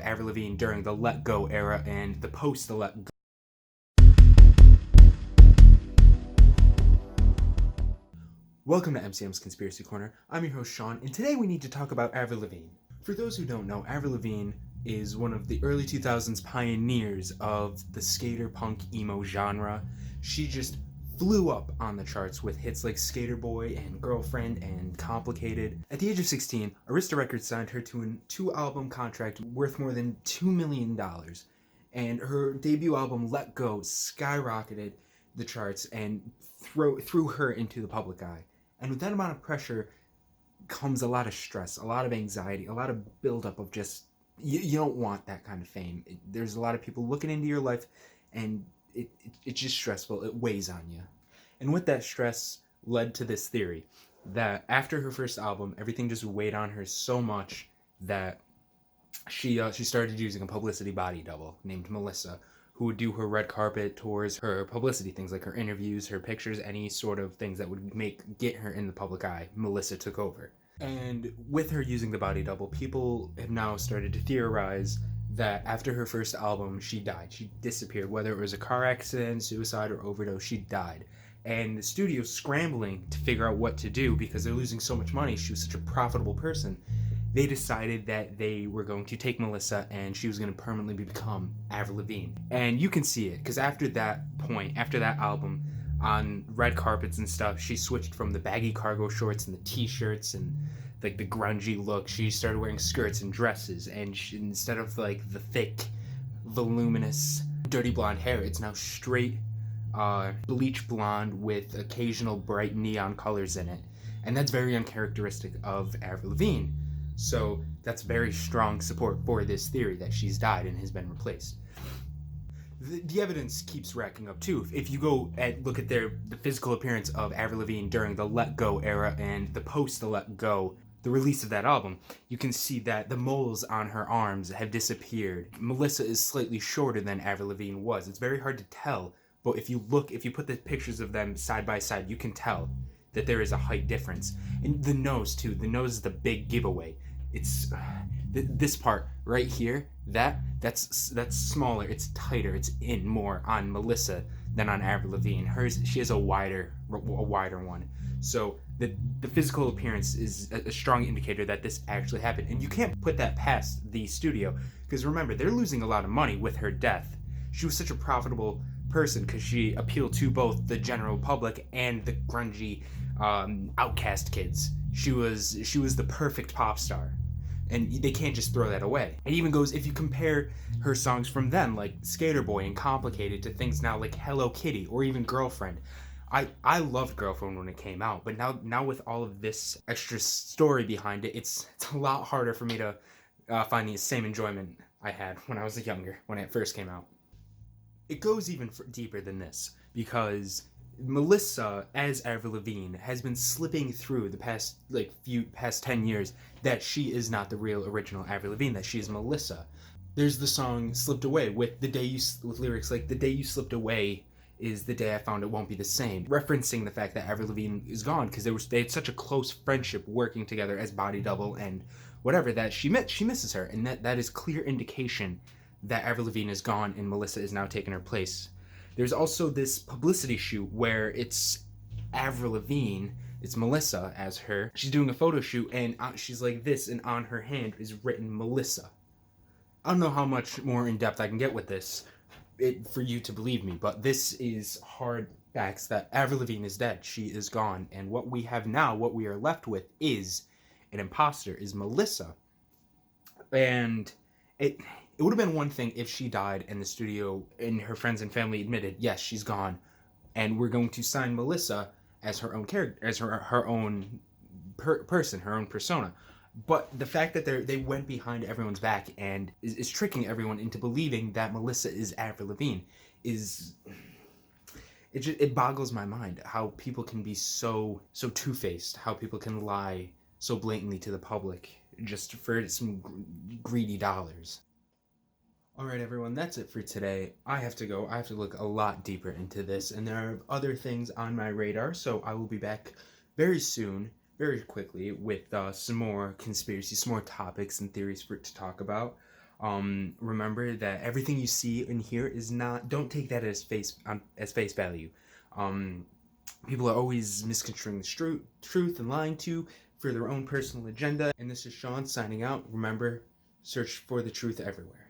Avril Lavigne during the Let Go era and the post the Let Go. Welcome to MCM's Conspiracy Corner. I'm your host Sean, and today we need to talk about Avril Lavigne. For those who don't know, Avril Lavigne is one of the early 2000s pioneers of the skater punk emo genre. She just flew up on the charts with hits like Skater Boy and Girlfriend and Complicated. At the age of 16, Arista Records signed her to a 2-album contract worth more than $2 million. And her debut album, Let Go, skyrocketed the charts and threw her into the public eye. And with that amount of pressure comes a lot of stress, a lot of anxiety, a lot of buildup of just, you don't want that kind of fame. There's a lot of people looking into your life, and it's just stressful. It weighs on you. And with that stress led to this theory that after her first album, everything just weighed on her so much that she started using a publicity body double named Melissa, who would do her red carpet tours, her publicity things like her interviews, her pictures, any sort of things that would get her in the public eye. Melissa took over. And with her using the body double, people have now started to theorize that after her first album, she died. She disappeared. Whether it was a car accident, suicide, or overdose, she died. And the studio's scrambling to figure out what to do because they're losing so much money. She was such a profitable person. They decided that they were going to take Melissa and she was going to permanently become Avril Lavigne. And you can see it, because after that point, after that album, on red carpets and stuff, she switched from the baggy cargo shorts and the t-shirts and like the grungy look. She started wearing skirts and dresses, and instead of like the thick, voluminous, dirty blonde hair, it's now straight bleach blonde with occasional bright neon colors in it. And that's very uncharacteristic of Avril Lavigne. So that's very strong support for this theory that she's died and has been replaced. The evidence keeps racking up too. If you go and look at the physical appearance of Avril Lavigne during the Let Go era and the post the Let Go, the release of that album, you can see that the moles on her arms have disappeared. Melissa is slightly shorter than Avril Lavigne was. It's very hard to tell, but if you put the pictures of them side by side, you can tell that there is a height difference. And the nose too. The nose is the big giveaway. It's this part right here, that's smaller, it's tighter, it's in more on Melissa than on Avril Lavigne. Hers, she has a wider one. So the physical appearance is a strong indicator that this actually happened. And you can't put that past the studio, because remember, they're losing a lot of money with her death. She was such a profitable person because she appealed to both the general public and the grungy outcast kids. She was the perfect pop star. And they can't just throw that away. It even goes, if you compare her songs from then, like Skater Boy and Complicated, to things now like Hello Kitty or even Girlfriend. I loved Girlfriend when it came out, but now with all of this extra story behind it, it's a lot harder for me to find the same enjoyment I had when I was younger, when it first came out. It goes even deeper than this, because Melissa, as Avril Lavigne, has been slipping through the past 10 years that she is not the real original Avril Lavigne, that she is Melissa. There's the song Slipped Away with lyrics like, the day you slipped away is the day I found it won't be the same, referencing the fact that Avril Lavigne is gone because they had such a close friendship working together as body double and whatever, that she misses her, and that is clear indication that Avril Lavigne is gone and Melissa is now taking her place. There's also this publicity shoot where it's Avril Lavigne, it's Melissa as her. She's doing a photo shoot and she's like this, and on her hand is written Melissa. I don't know how much more in depth I can get with this for you to believe me, but this is hard facts that Avril Lavigne is dead. She is gone, and what we have now, what we are left with, is an imposter, is Melissa. And it would have been one thing if she died and the studio and her friends and family admitted, yes, she's gone, and we're going to sign Melissa as her own character, as her own person, her own persona. But the fact that they went behind everyone's back and is tricking everyone into believing that Melissa is Avril Lavigne it boggles my mind how people can be so two-faced, how people can lie so blatantly to the public just for some greedy dollars. Alright everyone, that's it for today. I have to go. I have to look a lot deeper into this, and there are other things on my radar, so I will be back very soon, very quickly, with some more conspiracies, some more topics and theories to talk about. Remember that everything you see and hear is not. Don't take that as face value. People are always misconstruing the truth and lying to you for their own personal agenda. And this is Sean signing out. Remember, search for the truth everywhere.